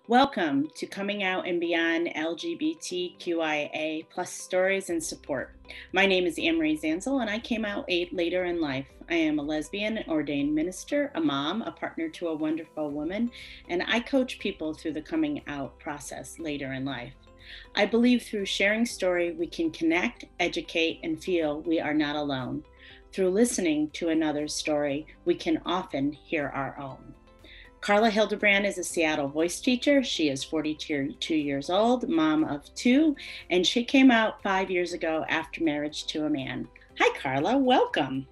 Welcome to Coming Out and Beyond LGBTQIA plus stories and support. My name is Anne-Marie Zanzel and I came out later in life. I am a lesbian, ordained minister, a mom, a partner to a wonderful woman, and I coach people through the coming out process later in life. I believe through sharing story, we can connect, educate, and feel we are not alone. Through listening to another's story, we can often hear our own. Carla Hildebrand is a Seattle voice teacher. She is 42 years old, mom of two, and she came out 5 years ago after marriage to a man. Hi, Carla. Welcome.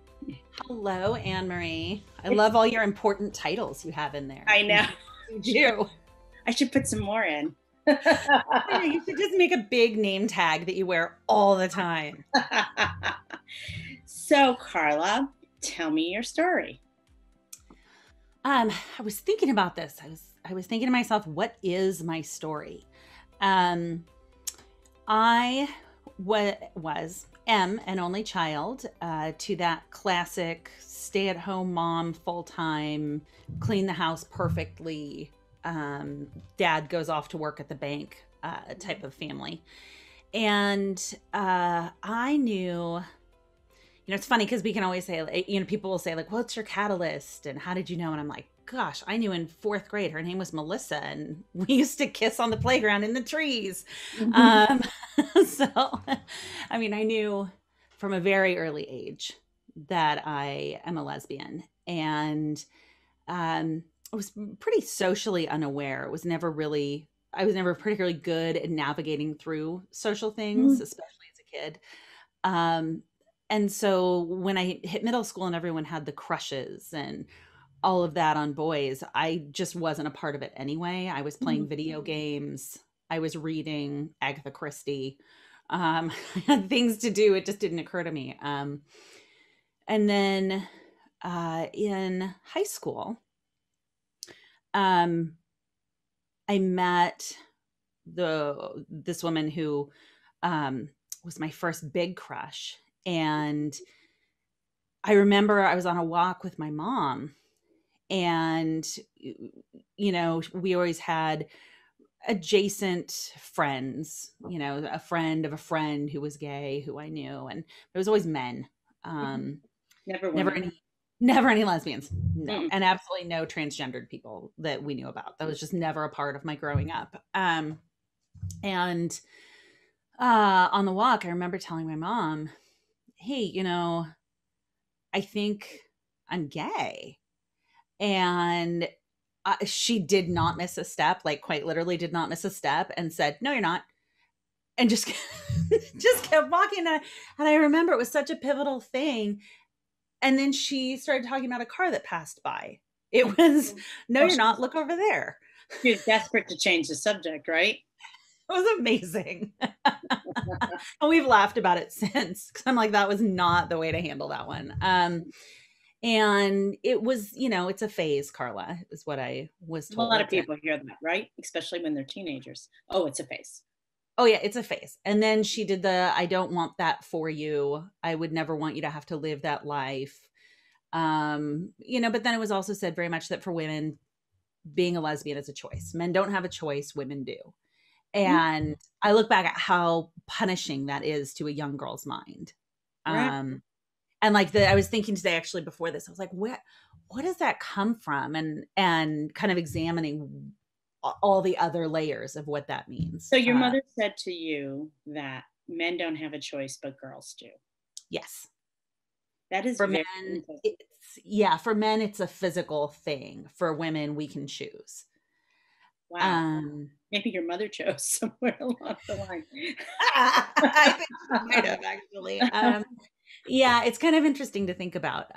Hello, Anne-Marie. I love all your important titles you have in there. I know. You. I should put some more in. You should just make a big name tag that you wear all the time. So, Carla, tell me your story. I was thinking about this. I was thinking to myself, what is my story? I am an only child to that classic stay-at-home mom, full-time, clean the house perfectly, dad goes off to work at the bank type of family. And I knew, it's funny because we can always say, people will say like, what's your catalyst? And how did you know? And I'm like, gosh, I knew in fourth grade, her name was Melissa. And we used to kiss on the playground in the trees. So, I knew from a very early age that I am a lesbian. And I was pretty socially unaware. I was never particularly good at navigating through social things, especially as a kid. And so when I hit middle school and everyone had the crushes and all of that on boys, I just wasn't a part of it anyway. I was playing video games. I was reading Agatha Christie. I had things to do. It just didn't occur to me. And then in high school, I met this woman who was my first big crush. And I remember I was on a walk with my mom and, we always had adjacent friends, a friend of a friend who was gay, who I knew. And it was always men. Never any lesbians. No. And absolutely no transgendered people that we knew about. That was just never a part of my growing up. And on the walk, I remember telling my mom, hey, I think I'm gay. And she did not miss a step, like quite literally did not miss a step, and said, no, you're not. And just kept walking. And I remember it was such a pivotal thing. And then she started talking about a car that passed by. It was, no, you're not. Look over there. She was desperate to change the subject, right? It was amazing. And we've laughed about it since, because I'm like, that was not the way to handle that one. And it was, it's a phase, Carla, is what I was told. A lot of people hear that, right? Especially when they're teenagers. Oh, it's a phase. Oh yeah, it's a phase. And then she did I don't want that for you. I would never want you to have to live that life. But then it was also said very much that for women, being a lesbian is a choice. Men don't have a choice, women do. And I look back at how punishing that is to a young girl's mind. Right. And like I was thinking today, actually, before this, I was like, what does that come from? And kind of examining all the other layers of what that means. So your mother said to you that men don't have a choice, but girls do. Yes. That is for men. For men, it's a physical thing. For women, we can choose. Wow. Maybe your mother chose somewhere along the line. I think she might have, actually. Yeah, it's kind of interesting to think about.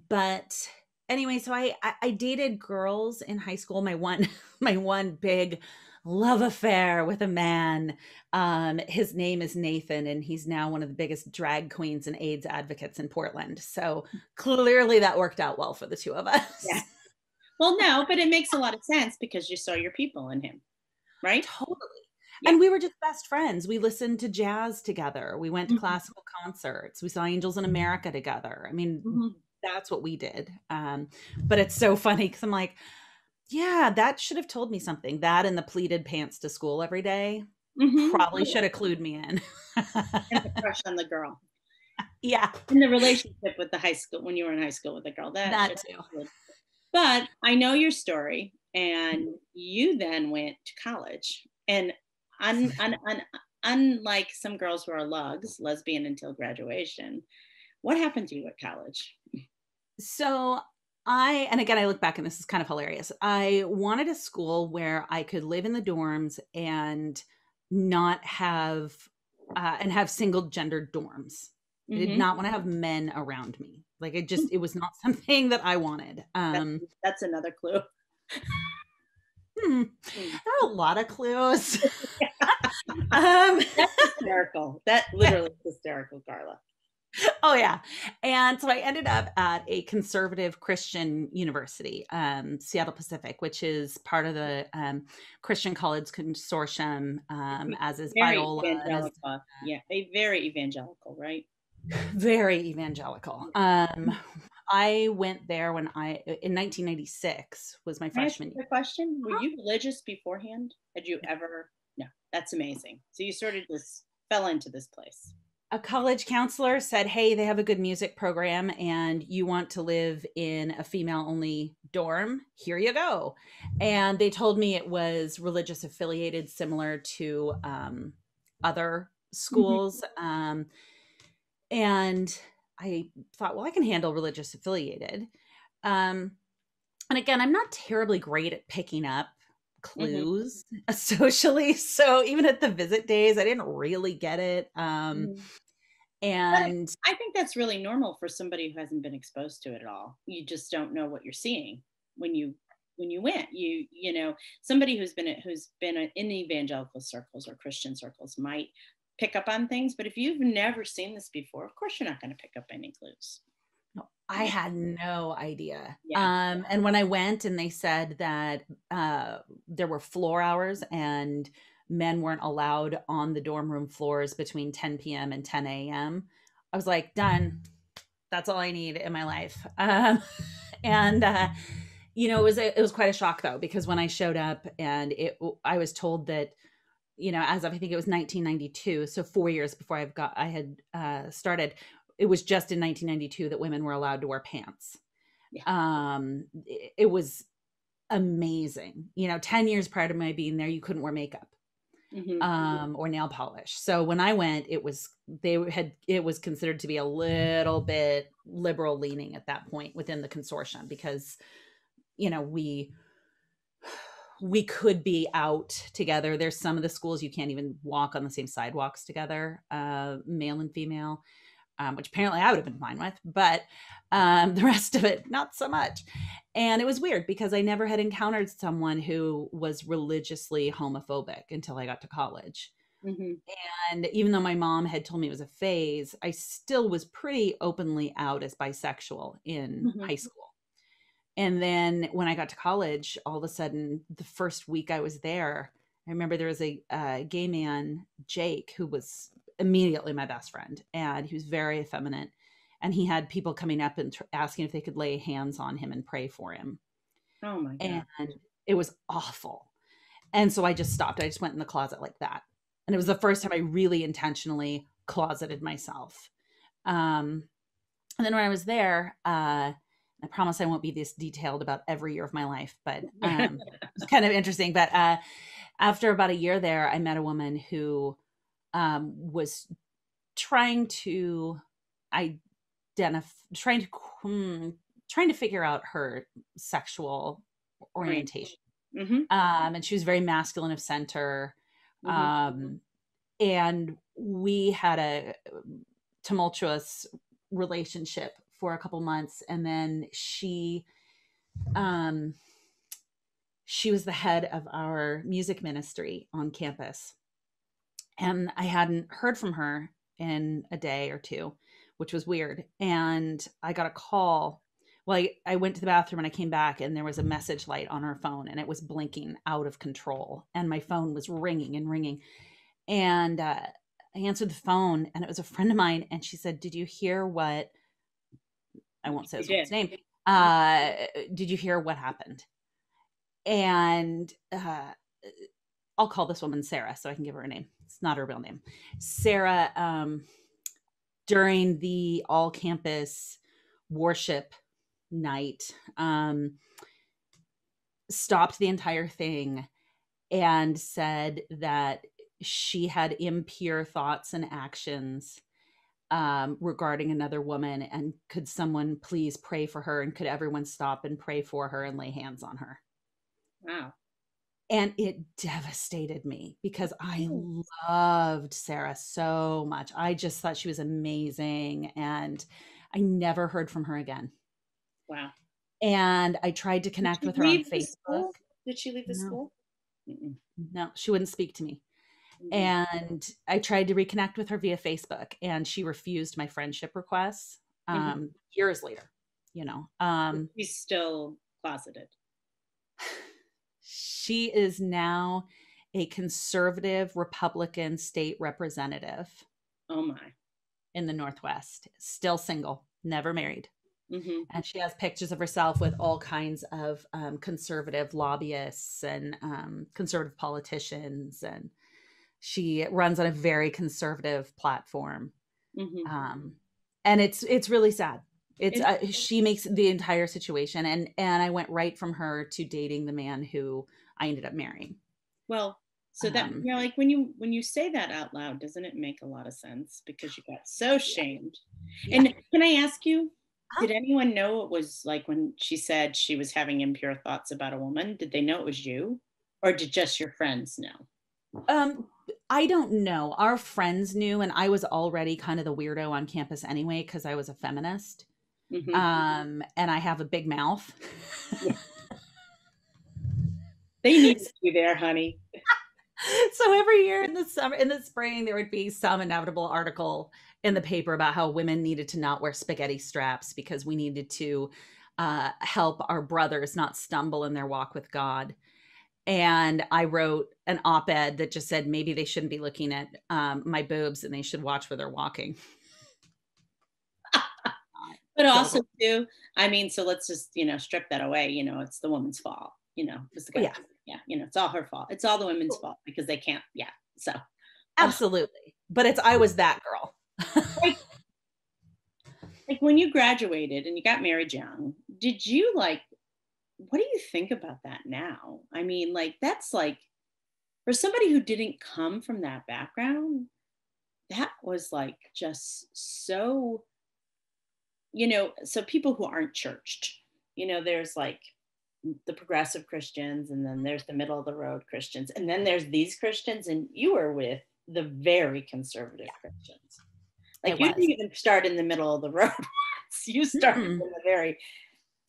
But anyway, so I dated girls in high school. My one big love affair with a man. His name is Nathan, and he's now one of the biggest drag queens and AIDS advocates in Portland. So clearly that worked out well for the two of us. Yeah. Well, no, but it makes a lot of sense because you saw your people in him, right? Totally. Yeah. And we were just best friends. We listened to jazz together. We went to classical concerts. We saw Angels in America together. That's what we did. But it's so funny because I'm like, Yeah, that should have told me something. That and the pleated pants to school every day probably Yeah. should have clued me in. And the crush on the girl. Yeah, And the relationship with the high school when you were in high school with the girl, that that should too. but I know your story, and you then went to college, and unlike some girls who are lugs, lesbian until graduation, what happened to you at college? So and again, I look back and this is kind of hilarious. I wanted a school where I could live in the dorms and not have, and have single gendered dorms. I did Mhm. not want to have men around me. Like it was not something that I wanted. That's that's another clue. Hmm, Hmm. there are a lot of clues. um, That's hysterical. That literally is hysterical, Carla. oh yeah. And so I ended up at a conservative Christian university, Seattle Pacific, which is part of the Christian College Consortium, as is Very Biola and as evangelical. Yeah, a very evangelical, right? very evangelical. Yeah. I went there in 1996 was my Can I ask freshman year. you a question? Were you religious beforehand? Had you ever? No, that's amazing. So you sort of just fell into this place. A college counselor said, "Hey, they have a good music program and you want to live in a female only dorm. Here you go." And they told me it was religious affiliated, similar to other Mhm. schools. And I thought, well, I can handle religious affiliated. Um, and again, I'm not terribly great at picking up Mhm. clues socially. So even at the visit days, I didn't really get it. Mhm. But And I think that's really normal for somebody who hasn't been exposed to it at all. You just don't know what you're seeing when you went. Somebody who's been in evangelical circles or Christian circles might pick up on things, but if you've never seen this before, of course you're not going to pick up any clues. no, I Yeah. had no idea. Yeah. And when I went and they said that there were floor hours and men weren't allowed on the dorm room floors between 10 p.m. and 10 a.m., I was like, done. That's all I need in my life. And it was quite a shock though, because when I showed up and I was told that, as of I think it was 1992, so 4 years before I had started, it was just in 1992 that women were allowed to wear pants. Yeah. It was amazing. 10 years prior to my being there, you couldn't wear makeup Hmm. or nail polish. So when I went, it was considered to be a little bit liberal leaning at that point within the consortium, because we could be out together. There's some of the schools you can't even walk on the same sidewalks together, male and female, which apparently I would have been fine with, but the rest of it, not so much. And it was weird because I never had encountered someone who was religiously homophobic until I got to college. Hmm. And even though my mom had told me it was a phase, I still was pretty openly out as bisexual in Hmm. high school. And then when I got to college, all of a sudden, the first week I was there, I remember there was a gay man, Jake, who was immediately my best friend, and he was very effeminate. And he had people coming up and asking if they could lay hands on him and pray for him. Oh my And God. it was awful. And so I just stopped. I just went in the closet like that. And it was the first time I really intentionally closeted myself. Um, and then when I was there, I promise I won't be this detailed about every year of my life, but it's kind of interesting. But after about a year there, I met a woman who was trying to identify, trying to figure out her sexual Right. orientation. Hmm. And she was very masculine of center. Hmm. Um, and we had a tumultuous relationship for a couple months, and then um she was the head of our music ministry on campus, and I hadn't heard from her in a day or two, which was weird. And I got a call. Well, I went to the bathroom and I came back, and there was a message light on her phone and it was blinking out of control, and my phone was ringing and ringing. And I answered the phone, and it was a friend of mine, and she said, "Did you hear what?" I won't say You this woman's did. name. Did you hear what happened? And I'll call this woman Sarah so I can give her a name. It's not her real name. Sarah, during the all campus worship night, stopped the entire thing and said that she had impure thoughts and actions regarding another woman, and could someone please pray for her, and could everyone stop and pray for her and lay hands on her. Wow. And it devastated me because I Oh, loved Sarah so much. I just thought she was amazing, and I never heard from her again. wow. And I tried to Did connect she with her on leave the Facebook. school? Did she leave the No, school? Mm-mm. no, she wouldn't speak to me. Mm-mm. And I tried to reconnect with her via Facebook, and she refused my friendship requests Mhm. years later, you know. She's still closeted. She is now a conservative Republican state representative Oh my. in the Northwest, still single, never married. Hmm. And she has pictures of herself with all kinds of conservative lobbyists and conservative politicians. And she runs on a very conservative platform. Hmm. Um, and it's really sad. It's It, she makes the entire situation, and I went right from her to dating the man who I ended up marrying. well, so that Um, like when you say that out loud, doesn't it make a lot of sense because you got so yeah, shamed? yeah. And can I ask you, Huh? did anyone know it was like when she said she was having impure thoughts about a woman? Did they know it was you, or did just your friends know? Um, I don't know. Our friends knew, and I was already kind of the weirdo on campus anyway because I was a feminist. Hmm. And I have a big mouth. Yeah, they needed you there, honey. So every year in the summer, in the spring, there would be some inevitable article in the paper about how women needed to not wear spaghetti straps because we needed to help our brothers not stumble in their walk with God. And I wrote an op-ed that just said maybe they shouldn't be looking at my boobs and they should watch where they're walking. But Joke. also too, I mean, so let's just, strip that away. It's the woman's fault, it's the Oh, guy. yeah, Yeah, it's all her fault. It's all the women's fault because they can't. Yeah. So, oh, absolutely. But I was that girl. like, like when you graduated and you got married young, did you like, what do you think about that now? I mean, like, that's like, for somebody who didn't come from that background, that was like just so, so people who aren't churched, there's like the progressive Christians, and then there's the middle of the road Christians, and then there's these Christians, and you were with the very conservative Yeah, Christians. Like it you didn't was. even start in the middle of the road once. You started Mm-mm. in the very.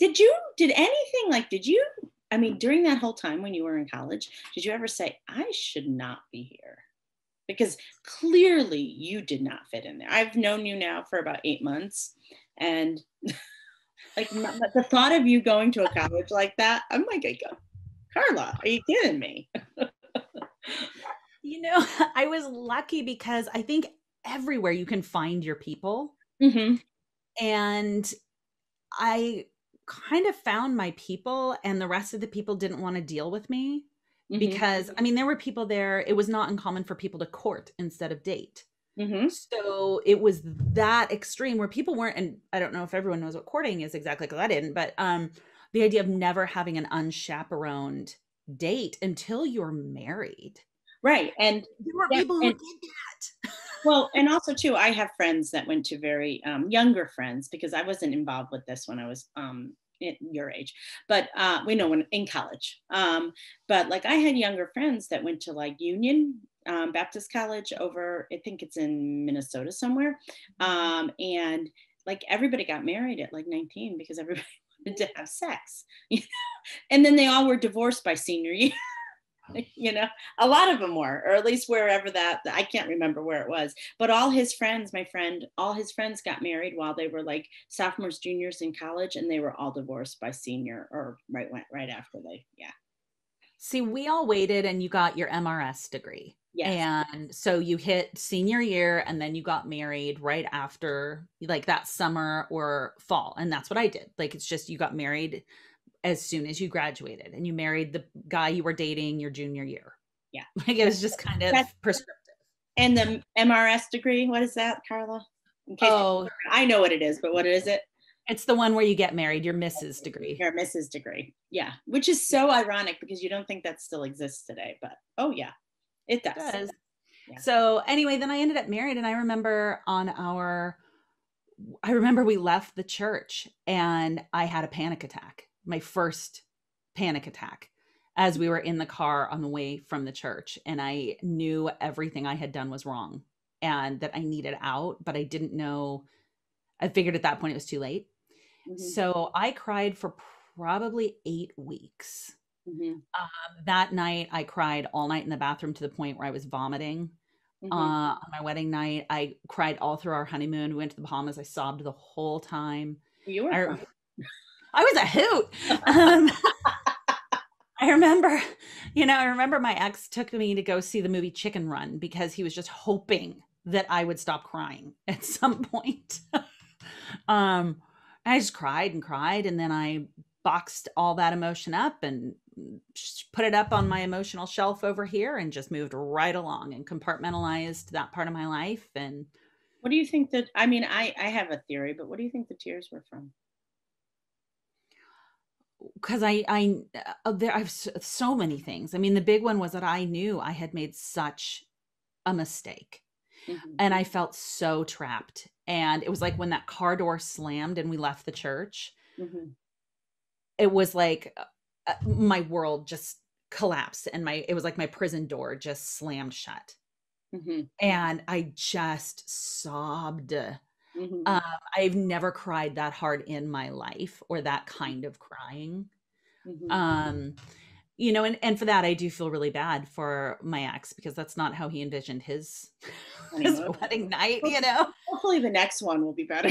Did anything like? Did you? I mean, during that whole time when you were in college, did you ever say, "I should not be here"? Because clearly you did not fit in there. I've known you now for about 8 months, and like the thought of you going to a college like that, I'm like, I go, Carla, are you kidding me? You know, I was lucky because I think everywhere you can find your people. Hmm. And I kind of found my people, and the rest of the people didn't want to deal with me Hmm. because, I mean, there were people there. It was not uncommon for people to court instead of date. Hmm. So it was that extreme where people weren't, and I don't know if everyone knows what courting is exactly because I didn't, but the idea of never having an unchaperoned date until you're married. Right. And There were yeah, people who and did that. well, and also too, I have friends that went to very younger friends because I wasn't involved with this when I was at your age, but we know when in college. But like I had younger friends that went to like Union Baptist College over, I think it's in Minnesota somewhere, and like everybody got married at like 19 because everybody wanted to have sex, and then they all were divorced by senior year. you know a lot of them were, or at least wherever that, I can't remember where it was, but all his friends, my friend, all his friends got married while they were like sophomores, juniors in college, and they were all divorced by senior, or right after they, yeah. See, we all waited and you got your MRS degree. Yes. And so you hit senior year and then you got married right after, like that summer or fall. And that's what I did. Like it's just you got married as soon as you graduated, and you married the guy you were dating your junior year. Yeah. Like it was just kind of That's, prescriptive. and the MRS degree, what is that, Carla? In case Oh, I know what it is, but what is it? it's the one where you get married, your Mrs. degree. Your Mrs. degree. Yeah. Which is so ironic because you don't think that still exists today, but oh yeah, it It does. does. Yeah. So anyway, then I ended up married, and I remember we left the church and I had a panic attack, my first panic attack, as we were in the car on the way from the church. And I knew everything I had done was wrong and that I needed out, but I didn't know. I figured at that point it was too late. Mm-hmm. So I cried for probably 8 weeks. Mm-hmm. That night, I cried all night in the bathroom to the point where I was vomiting. Mm-hmm. On my wedding night, I cried all through our honeymoon. We went to the Bahamas. I sobbed the whole time. You were I, fine. I was a hoot. I remember, I remember my ex took me to go see the movie Chicken Run because he was just hoping that I would stop crying at some point. um, I just cried and cried, and then I boxed all that emotion up and put it up on my emotional shelf over here and just moved right along and compartmentalized that part of my life. And What do you think that, I mean, I have a theory, but what do you think the tears were from? because I have so many things. I mean, the big one was that I knew I had made such a mistake, Mm-hmm. and I felt so trapped. And it was like when that car door slammed and we left the church, Mm-hmm. it was like my world just collapsed, and it was like my prison door just slammed shut. Mm-hmm. And I just sobbed. Mm-hmm. I've never cried that hard in my life, or that kind of crying. Mm-hmm. Um, and for that, I do feel really bad for my ex, because that's not how he envisioned his his Anyway, wedding night. hopefully the next one will be better.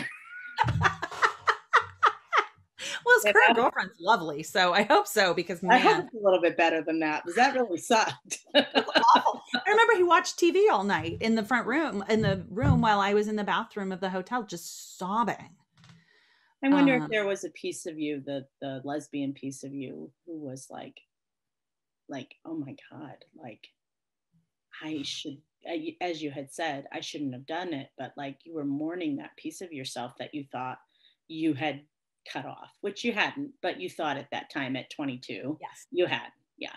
Well, his You current know? girlfriend's lovely, so I hope so, because I hope man, it's a little bit better than that because that really sucked. it was awful. I remember he watched TV all night in the front room, while I was in the bathroom of the hotel, just sobbing. I wonder if Um, there was a piece of you, the lesbian piece of you, who was like, oh my God, like I should, as you had said, I shouldn't have done it, but like you were mourning that piece of yourself that you thought you had cut off, which you hadn't, but you thought at that time at 22, yes. you had. Yeah.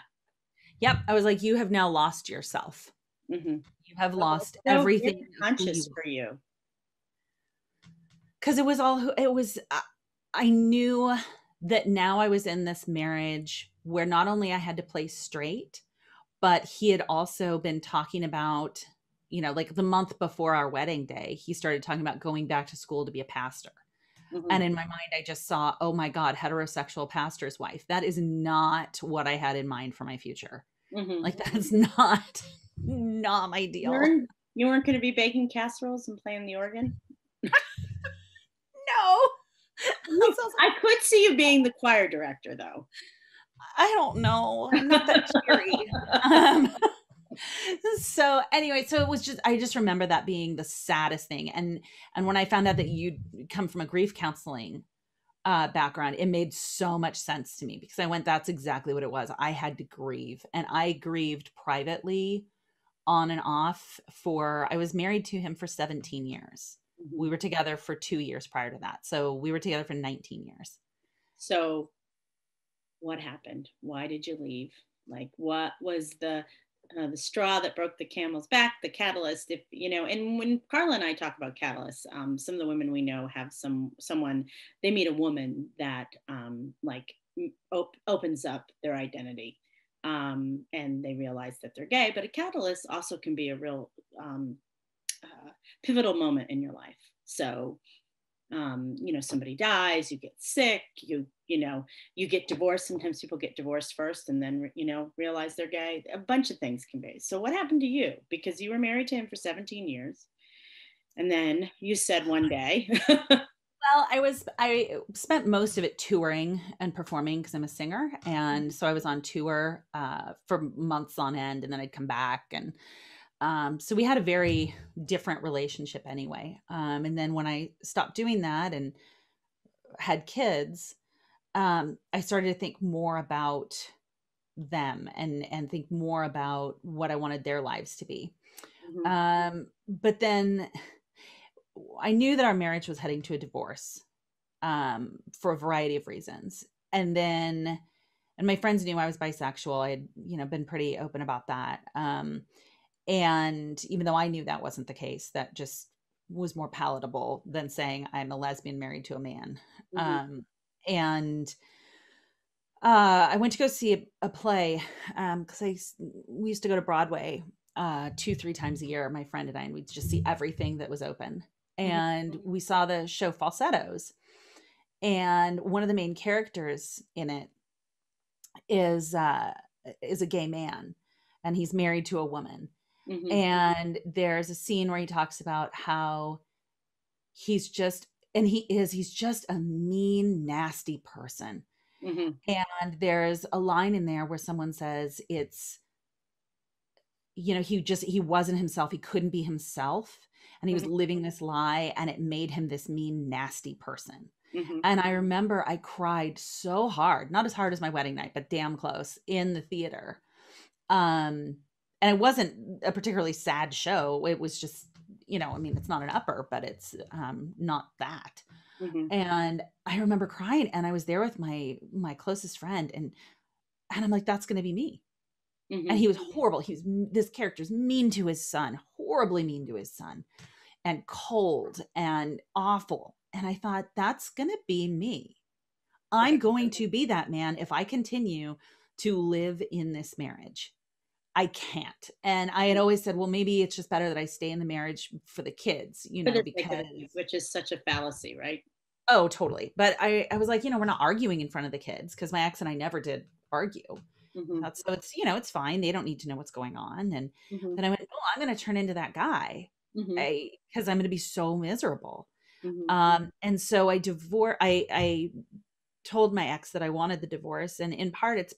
Yep. I was like, you have now lost yourself. Mm-hmm. You have So, lost so everything very of who you conscious were. for you. Because I knew that now I was in this marriage where not only I had to play straight, but he had also been talking about, like the month before our wedding day, he started talking about going back to school to be a pastor. Mm-hmm. And in my mind, I just saw, oh my God, heterosexual pastor's wife. That is not what I had in mind for my future. Mm-hmm. Like that's not my You deal. weren't, you weren't going to be baking casseroles and playing the organ? No. That sounds I could see you being the choir director, though. I don't know. I'm not that cheery. Um, so anyway, so I just remember that being the saddest thing. And when I found out that you'd come from a grief counseling background, it made so much sense to me, because I went, that's exactly what it was. I had to grieve, and I grieved privately on and off I was married to him for 17 years. Mm-hmm. We were together for 2 years prior to that. So we were together for 19 years. So what happened? Why did you leave? Like, what was the straw that broke the camel's back, the catalyst? If you know, and when Carla and I talk about catalysts, some of the women we know have someone, they meet a woman that opens up their identity, and they realize that they're gay. But a catalyst also can be a real pivotal moment in your life. So somebody dies, you get sick, you get divorced. Sometimes people get divorced first and then, realize they're gay. A bunch of things can be. So what happened to you? Because you were married to him for 17 years. And then you said one day. Well, I spent most of it touring and performing, because I'm a singer. And so I was on tour for months on end, and then I'd come back. And so we had a very different relationship anyway. And then when I stopped doing that and had kids, I started to think more about them and think more about what I wanted their lives to be. Mhm. But then I knew that our marriage was heading to a divorce, for a variety of reasons. And then, and my friends knew I was bisexual. I had, been pretty open about that. And even though I knew that wasn't the case, that just was more palatable than saying I'm a lesbian married to a man. Mhm. And I went to go see a play, because we used to go to Broadway 2, 3 times a year, my friend and we'd just see everything that was open. Mhm. And we saw the show Falsettos, and one of the main characters in it is uh, is a gay man, and he's married to a woman. Mhm. And there's a scene where he talks about how he's just, and he's just a mean, nasty person. Mhm. And there's a line in there where someone says it's, he wasn't himself. He couldn't be himself. And he was Mhm. living this lie, and it made him this mean, nasty person. Mhm. And I remember I cried so hard, not as hard as my wedding night, but damn close, in the theater. And it wasn't a particularly sad show. It was just, I mean, it's not an upper, but it's not that. Mhm. And I remember crying, and I was there with my closest friend, and I'm like, that's going to be me. And Mhm. he was horrible. This character's mean to his son, horribly mean to his son, and cold and awful. And I thought, that's going to be me. I'm going to be that man if I continue to live in this marriage. I can't. And I had always said, well, maybe it's just better that I stay in the marriage for the kids, For the sake of because the kids, which is such a fallacy, right? oh, totally. But I was like, we're not arguing in front of the kids, because my ex and I never did argue. I Mhm. thought, so it's fine. They don't need to know what's going on. And Mhm. then I went, oh, I'm going to turn into that guy, Mhm. because I'm going to be so miserable. Mhm. And so I told my ex that I wanted the divorce. And in part, it's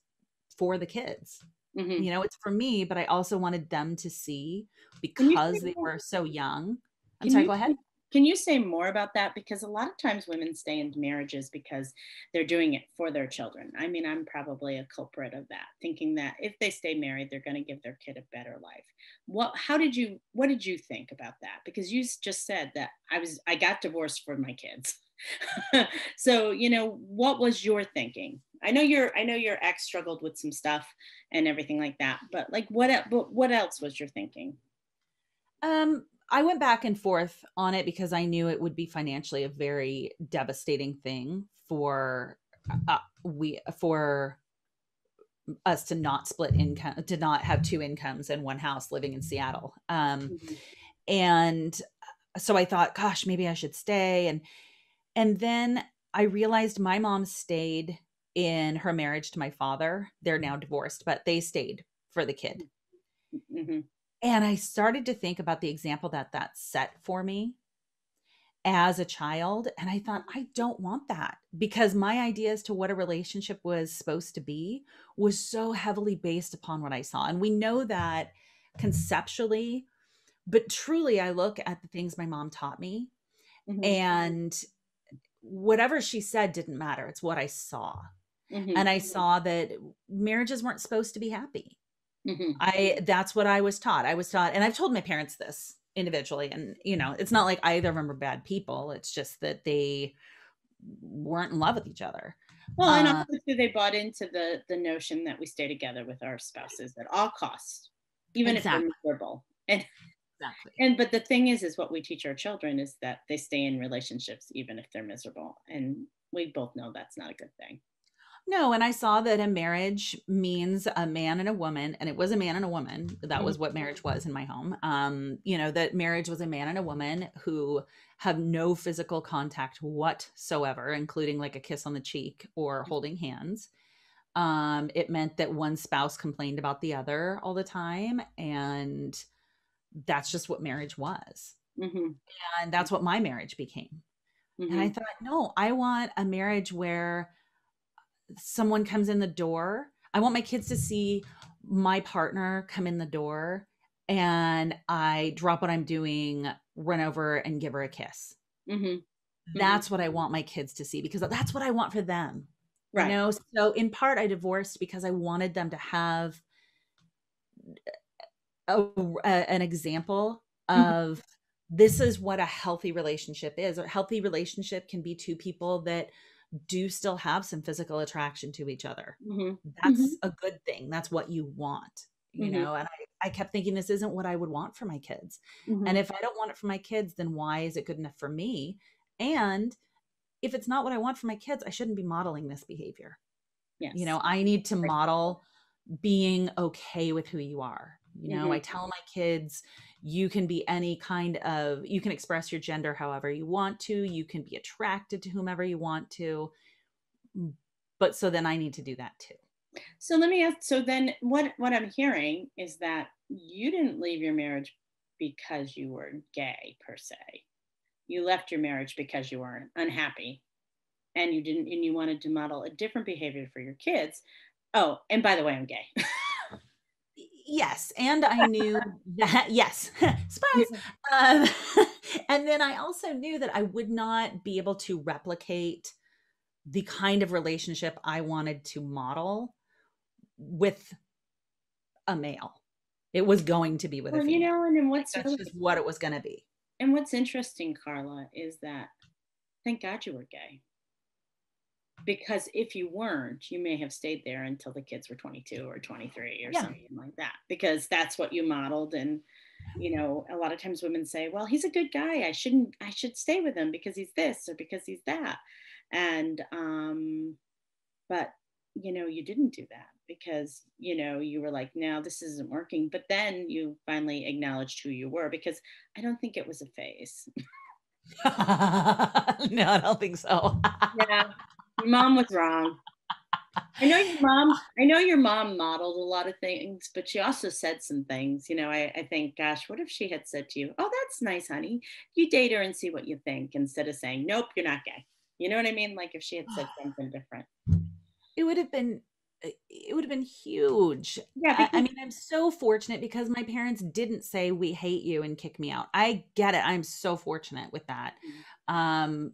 for the kids. Mhm. It's for me, but I also wanted them to see, Can you say because they more? were so young. I'm Can sorry, you go ahead. can you say more about that? Because a lot of times women stay in marriages because they're doing it for their children. I mean, I'm probably a culprit of that, thinking that if they stay married, they're going to give their kid a better life. What did you think about that? Because you just said that I got divorced for my kids. So, what was your thinking? I know your ex struggled with some stuff and everything like that, but like but what else was your thinking? I went back and forth on it, because I knew it would be financially a very devastating thing for us to not split income, to not have two incomes in one house living in Seattle. Mhm. And so I thought, gosh, maybe I should stay. And then I realized my mom stayed in her marriage to my father. They're now divorced, but they stayed for the kid. Mhm. And I started to think about the example that set for me as a child. And I thought, I don't want that, because my idea as to what a relationship was supposed to be was so heavily based upon what I saw. And we know that conceptually, but truly, I look at the things my mom taught me, Mhm. and whatever she said didn't matter. It's what I saw. Mhm. And I saw that marriages weren't supposed to be happy. Mhm. That's what I was taught. I was taught, and I've told my parents this individually, and it's not like either of them are bad people. It's just that they weren't in love with each other. Well, and Uh, also too, they bought into the notion that we stay together with our spouses at all costs, even if they're exactly, miserable. exactly. But the thing is what we teach our children is that they stay in relationships even if they're miserable, and we both know that's not a good thing. No, and I saw that a marriage means a man and a woman, and it was a man and a woman. That Mhm. was what marriage was in my home. That marriage was a man and a woman who have no physical contact whatsoever, including like a kiss on the cheek or holding hands. It meant that one spouse complained about the other all the time, and that's just what marriage was. Mhm. And that's what my marriage became. And I Mhm. thought, no, I want a marriage where someone comes in the door. I want my kids to see my partner come in the door, and I drop what I'm doing, run over and give her a kiss. Mhm. Mhm. That's what I want my kids to see, because that's what I want for them. Right. So in part I divorced because I wanted them to have an example Mhm. of this is what a healthy relationship is. A healthy relationship can be two people that do still have some physical attraction to each other. Mhm. That's Mhm. a good thing. That's what you want, Mhm. and I kept thinking this isn't what I would want for my kids. And Mhm. if I don't want it for my kids, then why is it good enough for me? And if it's not what I want for my kids, I shouldn't be modeling this behavior. Yes. I need to Right. model being okay with who you are. Mhm. I tell my kids, you can be any kind of, you can express your gender however you want to, you can be attracted to whomever you want to. But so then I need to do that too. So let me ask, so then what I'm hearing is that you didn't leave your marriage because you were gay per se. You left your marriage because you were unhappy and you wanted to model a different behavior for your kids. Oh, and by the way, I'm gay. Yes, and I knew that yes, surprise. Yeah. Um, and then I also knew that I would not be able to replicate the kind of relationship I wanted to model with a male. It was going to be with a Well, female. and then Like that's just what it was going to be. what's interesting, Carla, is that thank God you were gay. Because if you weren't, you may have stayed there until the kids were 22 or 23 or Yeah. something like that, because that's what you modeled. And, a lot of times women say, well, he's a good guy. I should stay with him because he's this or because he's that. And, but, you didn't do that because, you were like, no, this isn't working. But then you finally acknowledged who you were because I don't think it was a phase. No, I don't think so. Yeah. Your mom was wrong. I know your mom modeled a lot of things, but she also said some things. I think, gosh, what if she had said to you, "Oh, that's nice, honey. You date her and see what you think," instead of saying, "Nope, you're not gay." You know what I mean? Like if she had said something different. It would have been it would have been huge. Yeah, I because mean, I'm so fortunate because my parents didn't say we hate you and kick me out. I get it. I'm so fortunate with that. Um,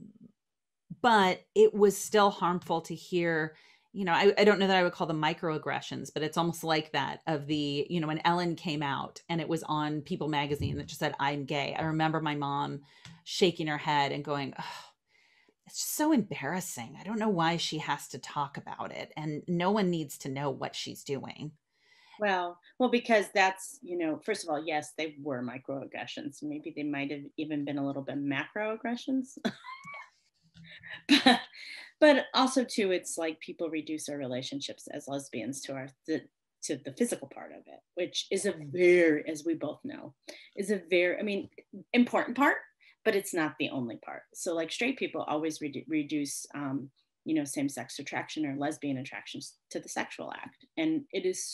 but it was still harmful to hear. I don't know that I would call them microaggressions, but it's almost like that of the, when Ellen came out and it was on People magazine that just said, I'm gay. I remember my mom shaking her head and going, oh, it's just so embarrassing. I don't know why she has to talk about it. And no one needs to know what she's doing. well, because that's, first of all, yes, they were microaggressions. Maybe they might have even been a little bit macroaggressions. But also too, it's like people reduce our relationships as lesbians to the physical part of it, which is a very, as we both know, is a very, I mean, important part, but it's not the only part. So like straight people always reduce same-sex attraction or lesbian attractions to the sexual act, and it is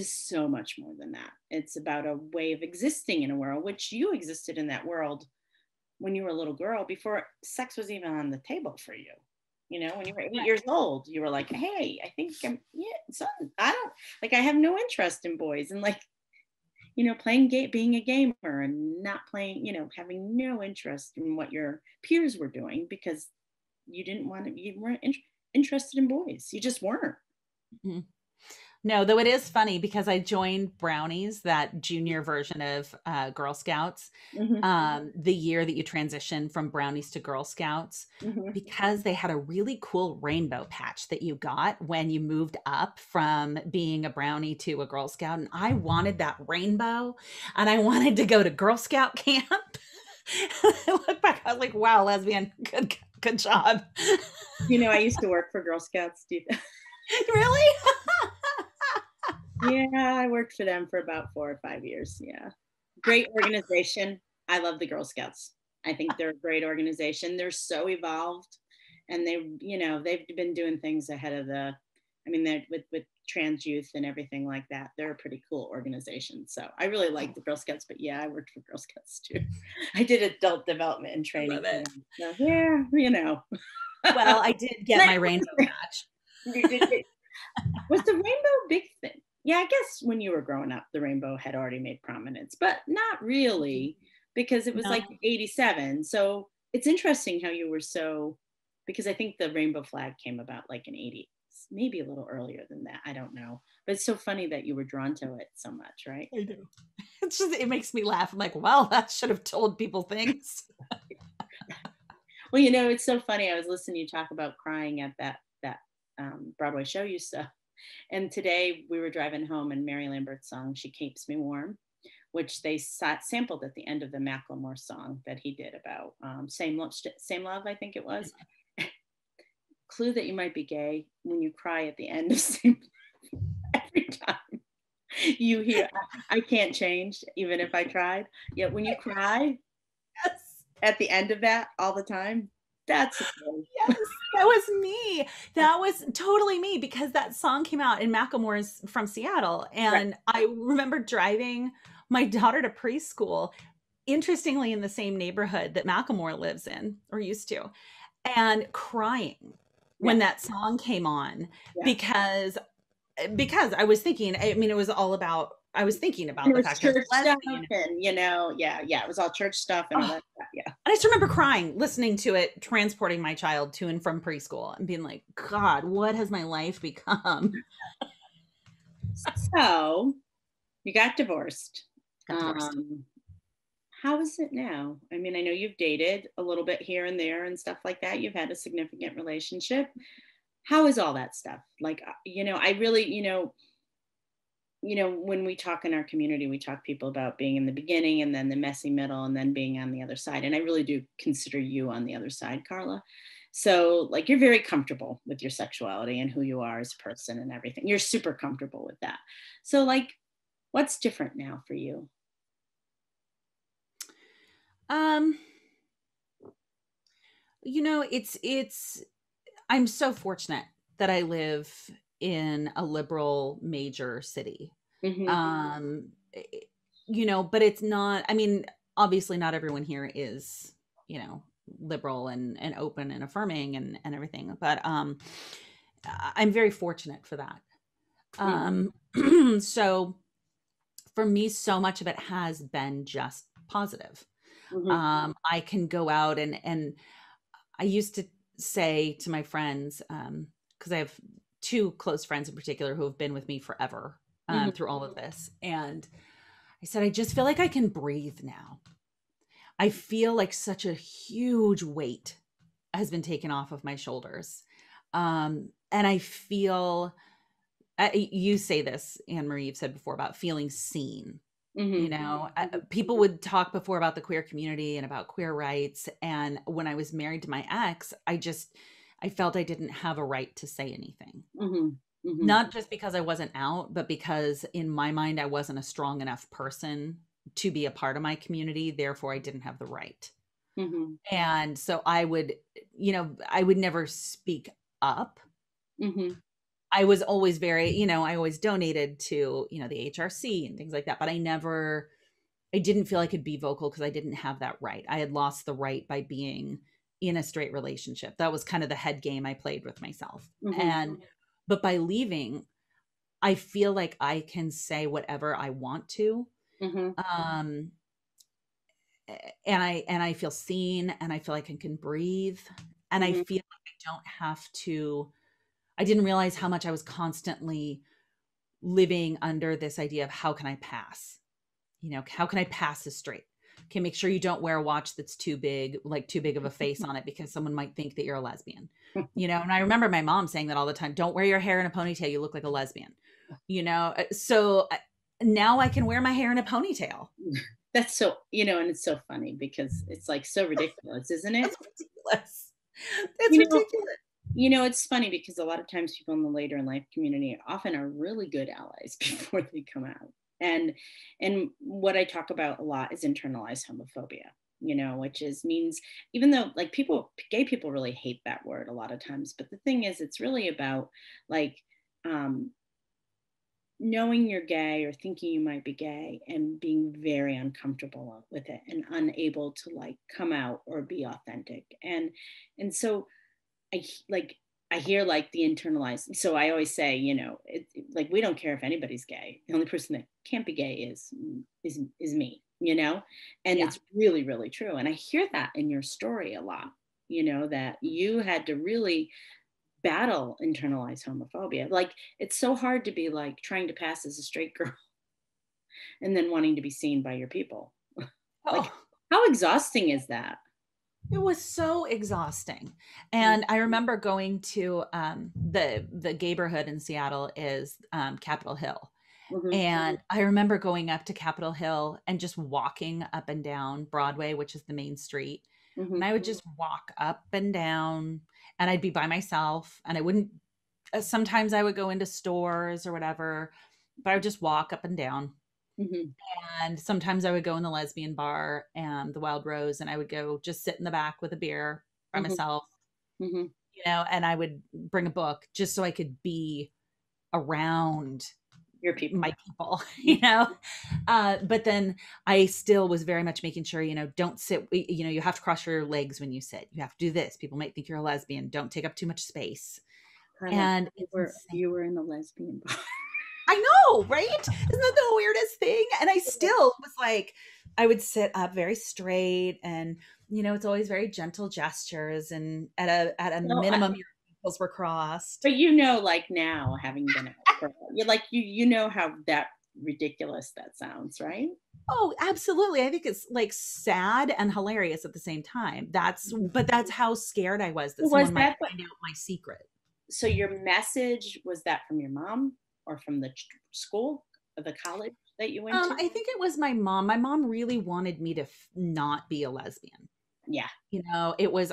so much more than that. It's about a way of existing in a world, which you existed in that world when you were a little girl before sex was even on the table for you. When you were 8 years old, you were like, hey, I think yeah, son, I don't like, I have no interest in boys. And like, playing being a gamer and not playing, having no interest in what your peers were doing because you weren't interested in boys. You just weren't. Mhm. No, though it is funny because I joined Brownies, that junior version of Girl Scouts, Hmm. the year that you transition from Brownies to Girl Scouts, Hmm. because they had a really cool rainbow patch that you got when you moved up from being a Brownie to a Girl Scout. And I wanted that rainbow and I wanted to go to Girl Scout camp. I look back, I was like, wow, lesbian, good job. I used to work for Girl Scouts. Really? Yeah, I worked for them for about 4 or 5 years. Yeah. Great organization. I love the Girl Scouts. I think they're a great organization. They're so evolved and they've been doing things ahead of they're with trans youth and everything like that. They're a pretty cool organization. So I really like the Girl Scouts, but yeah, I worked for Girl Scouts too. I did adult development and I training love for it. them. So yeah. Well, I did get my rainbow patch. You did Was the rainbow a big thing? Yeah, I guess when you were growing up, the rainbow had already made prominence, but not really because it was like No. 87. So it's interesting how you were so because I think the rainbow flag came about like in 80s, maybe a little earlier than that. I don't know. But it's so funny that you were drawn to it so much, right? I do. It's just, it makes me laugh. I'm like, well, that should have told people things. Well, it's so funny. I was listening to you talk about crying at that Broadway show you saw. And today we were driving home and Mary Lambert's song, She Keeps Me Warm, which they sampled at the end of the Macklemore song that he did about same love, I think it was. Clue that you might be gay when you cry at the end of same love every time you hear, I can't change even if I tried. Yet when you cry Yes. at the end of that all the time, that's Yes, that was me. That was totally me because that song came out and Macklemore's from Seattle. right. And I remember driving my daughter to preschool, interestingly, in the same neighborhood that Macklemore lives in or used to, and crying Yeah. when that song came on Yeah. because I was thinking, I mean, it was all about, I was thinking And about it the was fact that I was church stuff lesbian. and yeah, it was all church stuff and all Oh, that stuff. Yeah. and I just remember crying, listening to it, transporting my child to and from preschool and being like, God, what has my life become? So you got divorced. Got divorced. How is it now? I mean, I know you've dated a little bit here and there and stuff like that. You've had a significant relationship. How is all that stuff? Like, I really, when we talk in our community, we talk people about being in the beginning and then the messy middle and then being on the other side. And I really do consider you on the other side, Carla. So, like, you're very comfortable with your sexuality and who you are as a person and everything. You're super comfortable with that. So, like, what's different now for you? Um, I'm so fortunate that I live in a liberal major city. Mm-hmm. Um, but it's not, I mean, obviously not everyone here is, liberal and open and affirming and everything, but I'm very fortunate for that. Um, so for me, so much of it has been just positive. Mm-hmm. I can go out and I used to say to my friends, because I have two close friends in particular who have been with me forever Mm-hmm. through all of this. And I said, I just feel like I can breathe now. I feel like such a huge weight has been taken off of my shoulders. And I feel, you say this, Anne Marie, you've said before about feeling seen. Mm-hmm. People would talk before about the queer community and about queer rights. And when I was married to my ex, I felt I didn't have a right to say anything. Mm-hmm. Mm-hmm. Not just because I wasn't out, but because in my mind, I wasn't a strong enough person to be a part of my community. Therefore, I didn't have the right. Mm-hmm. And so I would never speak up. Mm-hmm. I was always I always donated to, the HRC and things like that, but I didn't feel I could be vocal because I didn't have that right. I had lost the right by being in a straight relationship. That was kind of the head game I played with myself. Mm-hmm. But by leaving, I feel like I can say whatever I want to. Mm-hmm. Um, and I feel seen and I feel like I can breathe and I Mm-hmm. feel like I don't have to. I didn't realize how much I was constantly living under this idea of how can I pass? How can I pass as straight? Okay, make sure you don't wear a watch that's too big, like too big of a face on it, because someone might think that you're a lesbian. And I remember my mom saying that all the time. Don't wear your hair in a ponytail. You look like a lesbian. So now I can wear my hair in a ponytail. That's so, and it's so funny because it's like so ridiculous, isn't it? It's ridiculous. It's You know, ridiculous. it's funny because a lot of times people in the later in life community often are really good allies before they come out. And what I talk about a lot is internalized homophobia, which means, even though like gay people really hate that word a lot of times, but the thing is, it's really about like um, knowing you're gay or thinking you might be gay and being very uncomfortable with it and unable to like come out or be authentic. And so like I hear like the internalized. So I always say, like we don't care if anybody's gay. The only person that can't be gay is me, and Yeah. it's really, really true. And I hear that in your story a lot. that you had to really battle internalized homophobia. Like, it's so hard to be like trying to pass as a straight girl and then wanting to be seen by your people. Like, Oh, how exhausting is that? it was so exhausting. Mm, And I remember going to the neighborhood in Seattle is Capitol Hill. mhm, And I remember going up to Capitol Hill and just walking up and down Broadway, which is the main street. And mhm, I would just walk up and down, and I'd be by myself, and I wouldn't, sometimes I would go into stores or whatever, but I would just walk up and down. mhm, And sometimes I would go in the lesbian bar and the Wild Rose, and I would go just sit in the back with a beer by mhm, myself, mhm. and I would bring a book just so I could be around Your people. my people, Mhm. but then I still was very much making sure, don't sit, you have to cross your legs when you sit. You have to do this. People might think you're a lesbian. Don't take up too much space. Carla, And you it's were insane. you were in the lesbian bar. I know, right? Isn't that the weirdest thing? And I still was like, I would sit up very straight, and it's always very gentle gestures, and at a So, minimum your ankles were crossed. but like now, having been a girl, you know how that ridiculous that sounds, right? Oh, absolutely. I think it's like sad and hilarious at the same time. Mhm. But that's how scared I was that Was someone might that find out my secret. so your message was that from your mom or from the school or the college that you went to? I think it was my mom. My mom really wanted me to not be a lesbian. Yeah.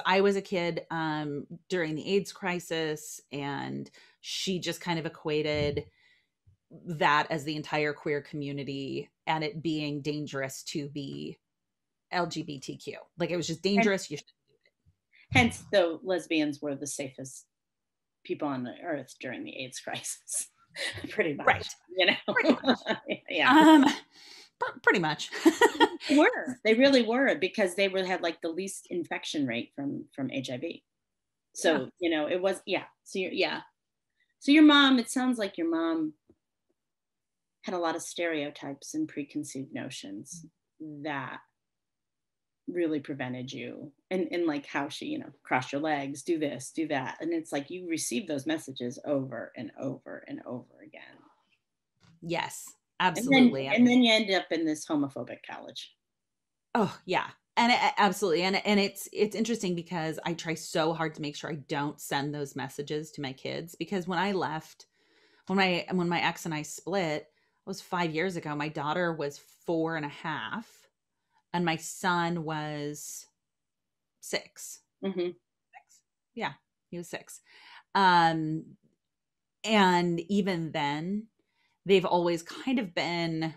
I was a kid during the AIDS crisis, and she just kind of equated that as the entire queer community and it being dangerous to be LGBTQ. Like it was just And dangerous. You should. hence, though, lesbians were the safest people on the earth during the AIDS crisis, pretty much, Right. Pretty much. Yeah. Um, pretty much. They were. They really were because they were had like the least infection rate from HIV. Yeah. So, it was, yeah. Yeah. So your mom, it sounds like your mom had a lot of stereotypes and preconceived notions that really prevented you, and like how she, cross your legs, do this, do that. And it's like you receive those messages over and over and over again. Yes, And then absolutely. and then you end up in this homophobic college. Oh, yeah. And absolutely. And it's interesting because I try so hard to make sure I don't send those messages to my kids, because when I left, when my ex and I split, it was 5 years ago. My daughter was 4.5 and my son was 6. Hmm. 6. Yeah, he was 6. Um, and even then, they've always kind of been,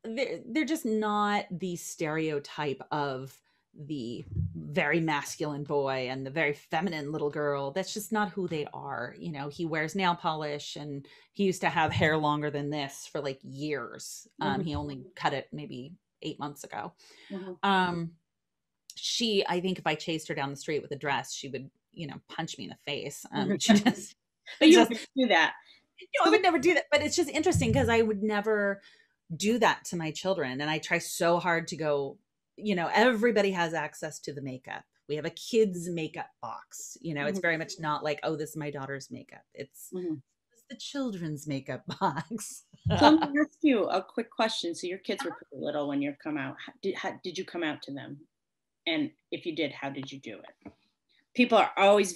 they're just not the stereotype of the very masculine boy and the very feminine little girl. That's just not who they are. He wears nail polish, and he used to have hair longer than this for like years. Hmm. He only cut it maybe 8 months ago. Hmm. um I think if I chased her down the street with a dress, she would, punch me in the face. She just, But it's you just, would do that. I So would never do that. But it's just interesting because I would never do that to my children. And I try so hard to go, everybody has access to the makeup. We have a kids makeup box. It's mhm, very much not like, oh, this is my daughter's makeup. mhm. It's the children's makeup box. So let me ask you a quick question. So your kids were pretty little when you come out. Did you come out to them? And if you did, how did you do it? People are always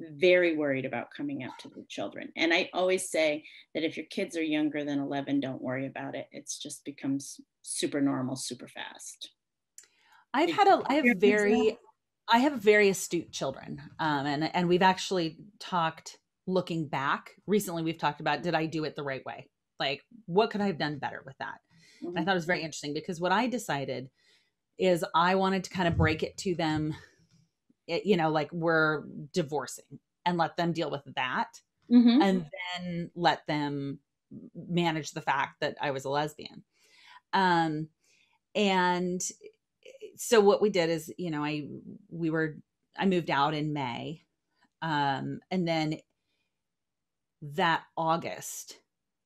very worried about coming out to their children. And I always say that if your kids are younger than 11, don't worry about it. It's just becomes super normal, super fast. Did you I have your kids very, I have very astute children. And we've actually talked, looking back recently, we've talked about, did I do it the right way? Like, what could I have done better with that? And I Mhm, thought it was very interesting because what I decided is I wanted to kind of break it to them, like we're divorcing, and let them deal with that. mhm. And then let them manage the fact that I was a lesbian. Um, and so what we did is, I moved out in May. And then that August,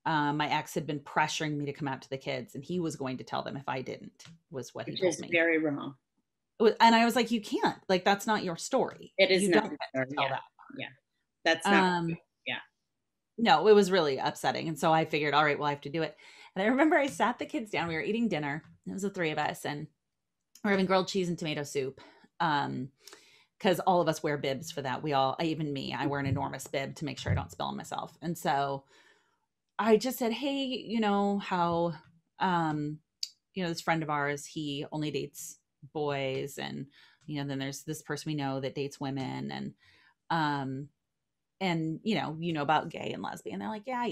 my ex had been pressuring me to come out to the kids, and he was going to tell them if I didn't, was what he Which told is me. very wrong. And I was like, you can't, like, that's not your story. It is You not don't the get to story. tell Yeah. that Yeah. That's not, part. yeah. No, it was really upsetting. And so I figured, all right, well, I have to do it. And I remember I sat the kids down. We were eating dinner. It was the three of us, and we're having grilled cheese and tomato soup. Because all of us wear bibs for that. Even me, I wear an enormous bib to make sure I don't spill on myself. And so I just said, hey, um, this friend of ours, he only dates boys. And, then there's this person we know that dates women. Um, and about gay and lesbian. They're like, yeah.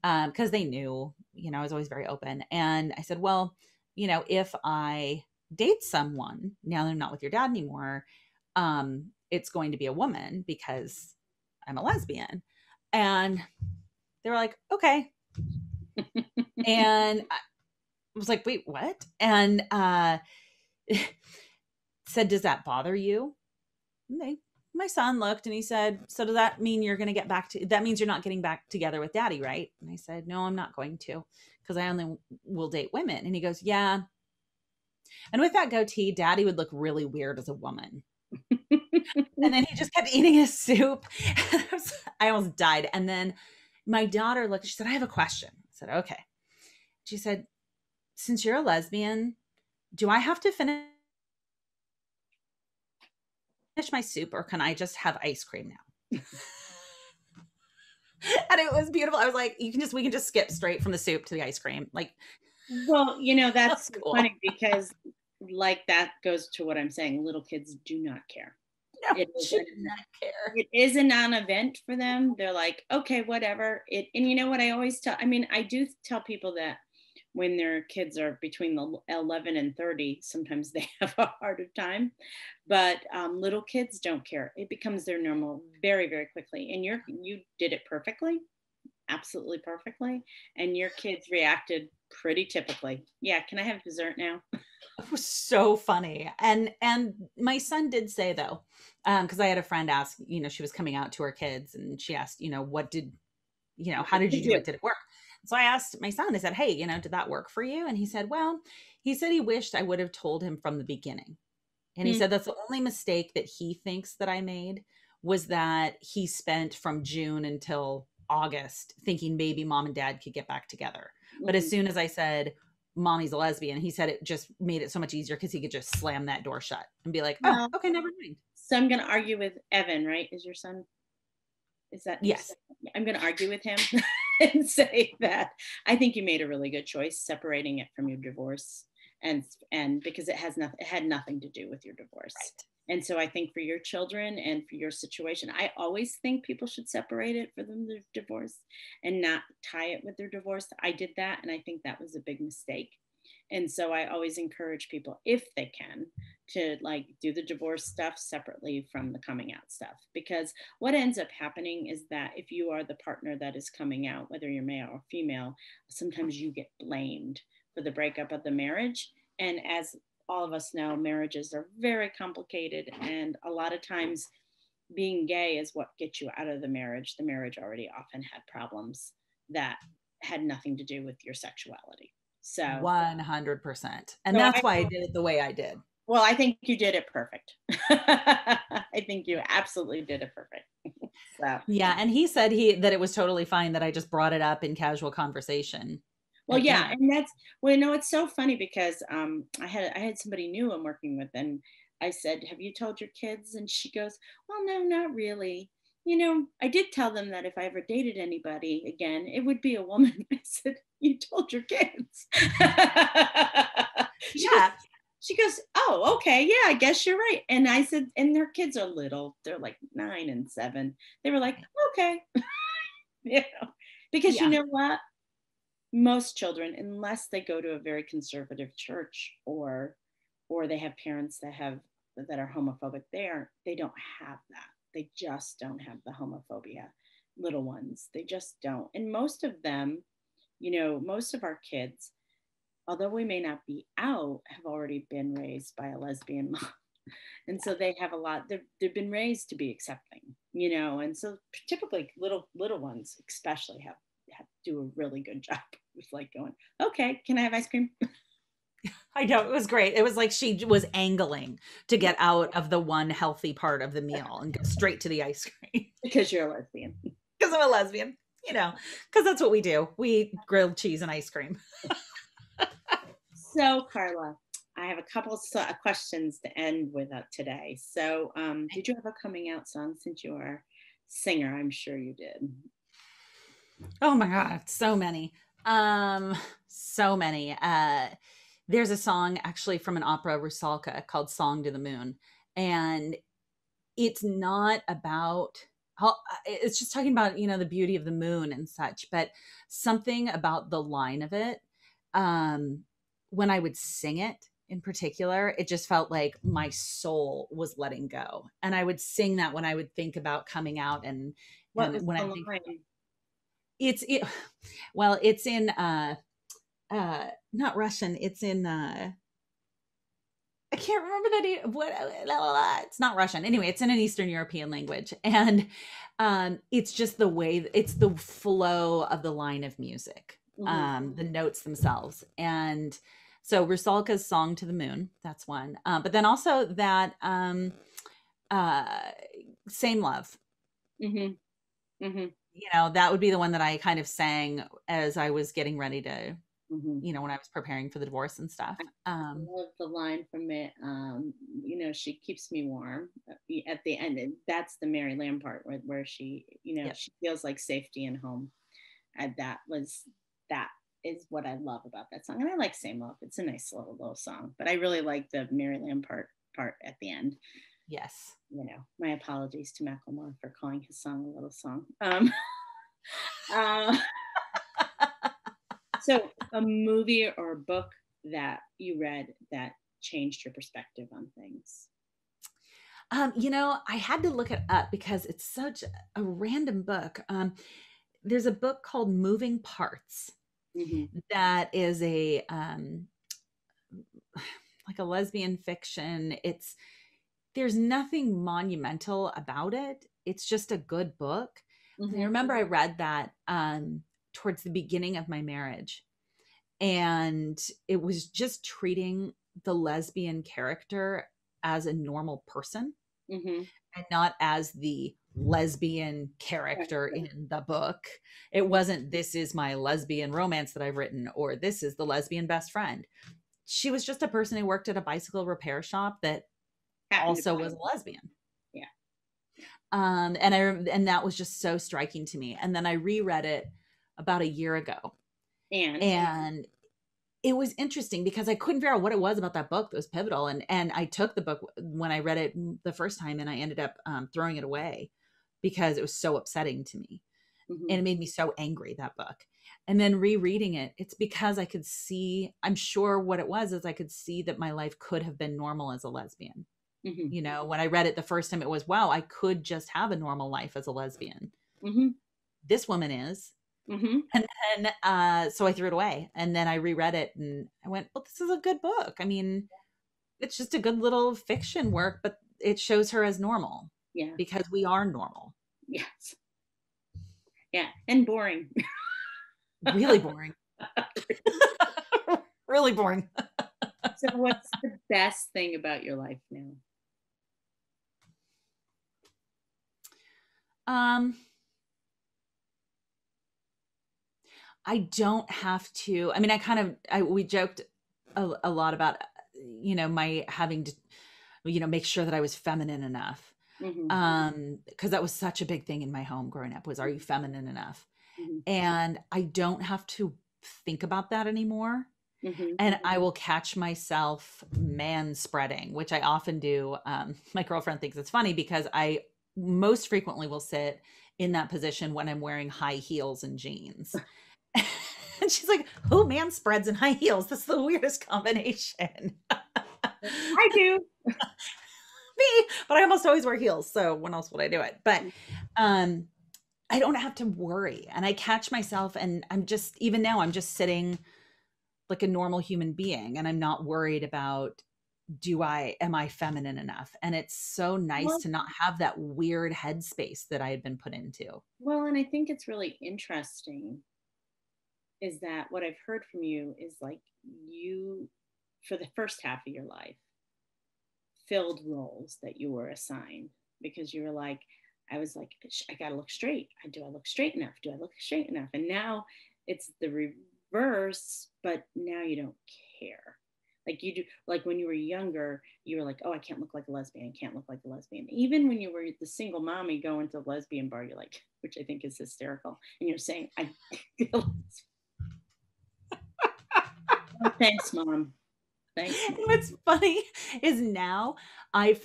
And because they knew, I was always very open. And I said, well, if I date someone now that I'm not with your dad anymore, it's going to be a woman because I'm a lesbian. And they were like, okay. And I was like, wait, what? And said, does that bother you? And my son looked and he said, so does that mean you're going to that means you're not getting back together with daddy, right? And I said, no, I'm not going to, because I only will date women. And he goes, yeah. And with that goatee, daddy would look really weird as a woman. And then he just kept eating his soup. I almost died. And then my daughter looked, she said, I have a question. I said, okay. She said, since you're a lesbian, do I have to finish my soup, or can I just have ice cream now? And it was beautiful. I was like, we can just skip straight from the soup to the ice cream. Like, Well, that's that's cool. funny because like that goes to what I'm saying. Little kids do not care. No, It is she did not care. it is a non-event for them. They're like, okay, whatever. And you know what I always tell, I mean, I do tell people that when their kids are between the 11 and 30, sometimes they have a harder time. But little kids don't care. It becomes their normal very, very quickly. And you did it perfectly, absolutely perfectly. And your kids reacted pretty typically. Yeah, can I have dessert now? It was so funny. And my son did say though, because I had a friend ask, she was coming out to her kids and she asked, what did, how did you do it? Did it work? So I asked my son, I said, hey, did that work for you? And he said, well, he said he wished I would have told him from the beginning. And he Hmm. said that's the only mistake that he thinks that I made, was that he spent from June until August thinking maybe mom and dad could get back together. But as Mhm. soon as I said, mommy's a lesbian, he said it just made it so much easier because he could just slam that door shut and be like, oh, Well, okay, never mind. so I'm going to argue with Evan, right? Is your son? Is that your Yes. son? I'm going to argue with him and say that I think you made a really good choice separating it from your divorce, and because it had nothing to do with your divorce. Right. And so I think for your children and for your situation, I always think people should separate it for them to divorce and not tie it with their divorce. I did that and I think that was a big mistake. And so I always encourage people, if they can, to like do the divorce stuff separately from the coming out stuff, because what ends up happening is that if you are the partner that is coming out, whether you're male or female, sometimes you get blamed for the breakup of the marriage. And as all of us know, marriages are very complicated. And a lot of times, being gay is what gets you out of the marriage. The marriage already often had problems that had nothing to do with your sexuality. So, 100%. And so that's I, why I did it the way I did. well, I think you did it perfect. I think you absolutely did it perfect. So, Yeah. And he said that it was totally fine that I just brought it up in casual conversation well, at yeah, dinner. and that's well, it's so funny because I had somebody new I'm working with, and I said, "Have you told your kids?" And she goes, "Well, no, not really. I did tell them that if I ever dated anybody again, it would be a woman." I said, "You told your kids?" she goes, Yeah. she goes, "Oh, okay, yeah, I guess you're right." And I said, and their kids are little; they're like 9 and 7. They were like, "Okay," you know, because you Yeah. know what? Most children, unless they go to a very conservative church, or they have parents that are homophobic, they don't have that. They just don't have the homophobia. Little ones, they just don't. And most of them, most of our kids, although we may not be out, have already been raised by a lesbian mom. And so they have a lot, they've been raised to be accepting, and so typically little ones especially have do a really good job with like going, okay, can I have ice cream? I know, it was great. It was like she was angling to get out of the one healthy part of the meal and go straight to the ice cream Because you're a lesbian. because I'm a lesbian, you know, because that's what we do. We eat grilled cheese and ice cream. So, Carla, I have a couple questions to end with today. So, did you have a coming out song since you are a singer? I'm sure you did. Oh my God, so many. Um, so many. There's a song actually from an opera Rusalka called Song to the Moon. And it's not about it's just talking about, the beauty of the moon and such, but something about the line of it, um, when I would sing it in particular, it just felt like my soul was letting go. And I would sing that when I would think about coming out What was when I the think line? it well, it's in not Russian, it's in I can't remember what it's not Russian. Anyway, it's in an Eastern European language. And it's just the way it's the flow of the line of music, Mm-hmm. the notes themselves. And so Rusalka's Song to the Moon, that's one. But then also that uh Same Love. Mm-hmm. Mm-hmm. That would be the one that I kind of sang as I was getting ready to, Mm-hmm. when I was preparing for the divorce and stuff. I love the line from it. She keeps me warm at the end. That's the Mary Lamb part where she, Yep. she feels like safety and home. And that is what I love about that song. And I like Same Love. It's a nice little song, but I really like the Mary Lamb part at the end. Yes. My apologies to Macklemore for calling his song a little song. Uh, so a movie or a book that you read that changed your perspective on things? I had to look it up because it's such a random book. There's a book called Moving Parts Mm-hmm. that is a like a lesbian fiction. There's nothing monumental about it. It's just a good book. And I Mm-hmm. remember I read that towards the beginning of my marriage, and it was just treating the lesbian character as a normal person Mm-hmm. and not as the lesbian character Right. in the book. It wasn't, this is my lesbian romance that I've written, or this is the lesbian best friend. She was just a person who worked at a bicycle repair shop that Happened to also be. was a lesbian. Yeah. And that was just so striking to me. And then I reread it about a year ago, And and it was interesting because I couldn't figure out what it was about that book that was pivotal. And I took the book when I read it the first time, and I ended up throwing it away because it was so upsetting to me. mm-hmm. And it made me so angry, that book. And then rereading it, it's because I could see, I'm sure what it was is I could see that my life could have been normal as a lesbian. Mm-hmm. When I read it the first time, it was, wow, I could just have a normal life as a lesbian. Mm-hmm. This woman is. Mm-hmm. And then, so I threw it away. And then I reread it and I went, well, this is a good book. I mean, it's just a good little fiction work, but it shows her as normal. Yeah. Because we are normal. Yes. Yeah. And boring. Really boring. Really boring. So what's the best thing about your life now? Um, I don't have to. I mean, we joked a lot about, my having to, make sure that I was feminine enough. Mm-hmm. Because that was such a big thing in my home growing up was, are you feminine enough? Mm-hmm. And I don't have to think about that anymore. Mm-hmm. And I will catch myself man spreading, which I often do. My girlfriend thinks it's funny because I most frequently will sit in that position when I'm wearing high heels and jeans. And she's like, who man spreads in high heels? That's the weirdest combination. I do. Me, but I almost always wear heels. So when else would I do it? But I don't have to worry. And I catch myself, and even now, I'm just sitting like a normal human being, and I'm not worried about, am I feminine enough? And it's so nice Well, to not have that weird headspace that I had been put into. well, and I think it's really interesting is that what I've heard from you is like you for the first half of your life, filled roles that you were assigned because you were like, I was like, I got to look straight. Do I look straight enough? Do I look straight enough? And now it's the reverse, but now you don't care. Like you do, like when you were younger, you were like, oh, I can't look like a lesbian. I can't look like a lesbian. Even when you were the single mommy going to a lesbian bar, you're like, which I think is hysterical. And you're saying, oh, thanks, mom. Thanks. Mom. What's funny is now I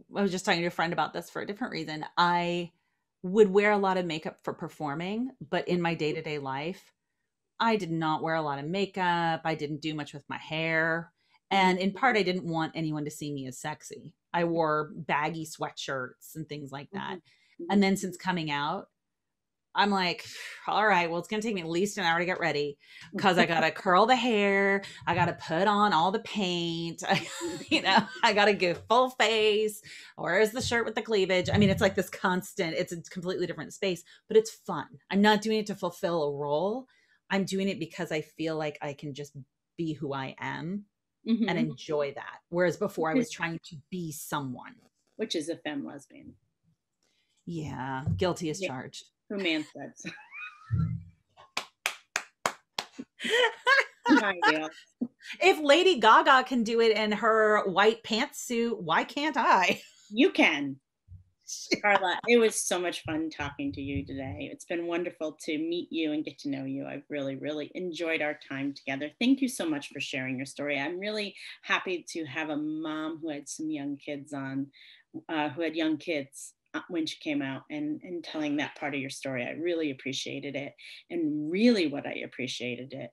was just talking to a friend about this for a different reason. I would wear a lot of makeup for performing, but in my day-to-day life, I did not wear a lot of makeup. I didn't do much with my hair. And in part, I didn't want anyone to see me as sexy. I wore baggy sweatshirts and things like that. And then since coming out, I'm like, all right, well, it's going to take me at least an hour to get ready because I got to curl the hair. I got to put on all the paint. I got to give full face. Where's the shirt with the cleavage? I mean, it's like this constant, it's a completely different space, but it's fun. I'm not doing it to fulfill a role. I'm doing it because I feel like I can just be who I am and enjoy that. Whereas before I was trying to be someone. Which is a femme lesbian. Yeah. Guilty as charged. Who man says? If Lady Gaga can do it in her white pantsuit, why can't I? You can. Carla, it was so much fun talking to you today. It's been wonderful to meet you and get to know you. I've really, really enjoyed our time together. Thank you so much for sharing your story. I'm really happy to have a mom who had some young kids on, who had young kids when she came out and telling that part of your story. I really appreciated it. And really what I appreciated it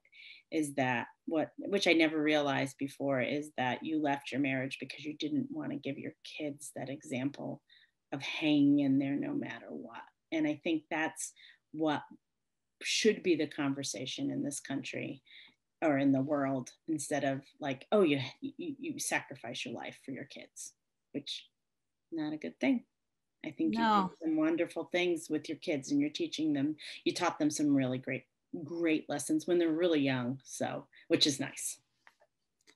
is that which I never realized before, is that you left your marriage because you didn't want to give your kids that example of hanging in there no matter what. And I think that's what should be the conversation in this country or in the world, instead of like, oh, you sacrifice your life for your kids, which not a good thing. I think you did some wonderful things with your kids, and you're teaching them, you taught them some really great lessons when they're really young. So, which is nice.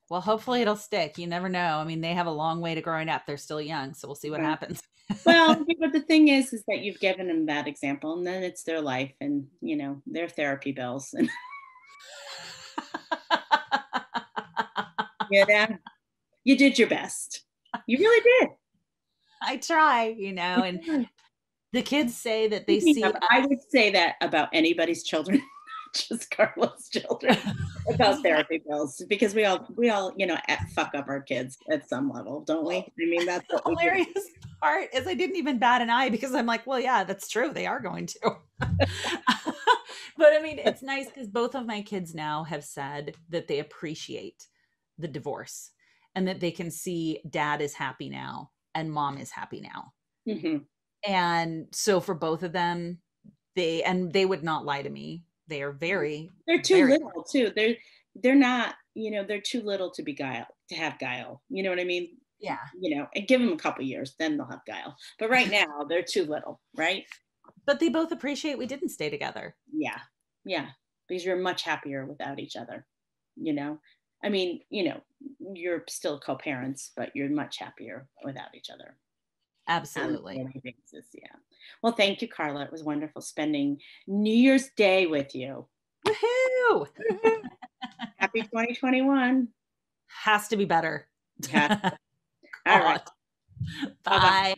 Well, hopefully it'll stick. You never know. I mean, they have a long way to growing up. They're still young. So we'll see what happens. Well, but the thing is that you've given them that example, and then it's their life and, their therapy bills. And you did your best. You really did. I try, and the kids say that they see. I would say that about anybody's children, just Carla's children, about therapy bills, because we all fuck up our kids at some level, don't we? I mean, that's the hilarious part is I didn't even bat an eye, because I'm like, well, yeah, that's true. They are going to. But I mean, it's nice because both of my kids now have said that they appreciate the divorce and that they can see dad is happy now and mom is happy now. And so for both of them, they would not lie to me. They are they're too little too. They're not, they're too little to have guile. You know what I mean? Yeah. And give them a couple years, then they'll have guile. But right now they're too little, right? But they both appreciate we didn't stay together. Yeah. Yeah. Because you're much happier without each other. I mean, you're still co-parents, but you're much happier without each other. Absolutely. Yeah. Well, thank you, Carla. It was wonderful spending New Year's Day with you. Woohoo! Happy 2021. Has to be better. All right. Bye.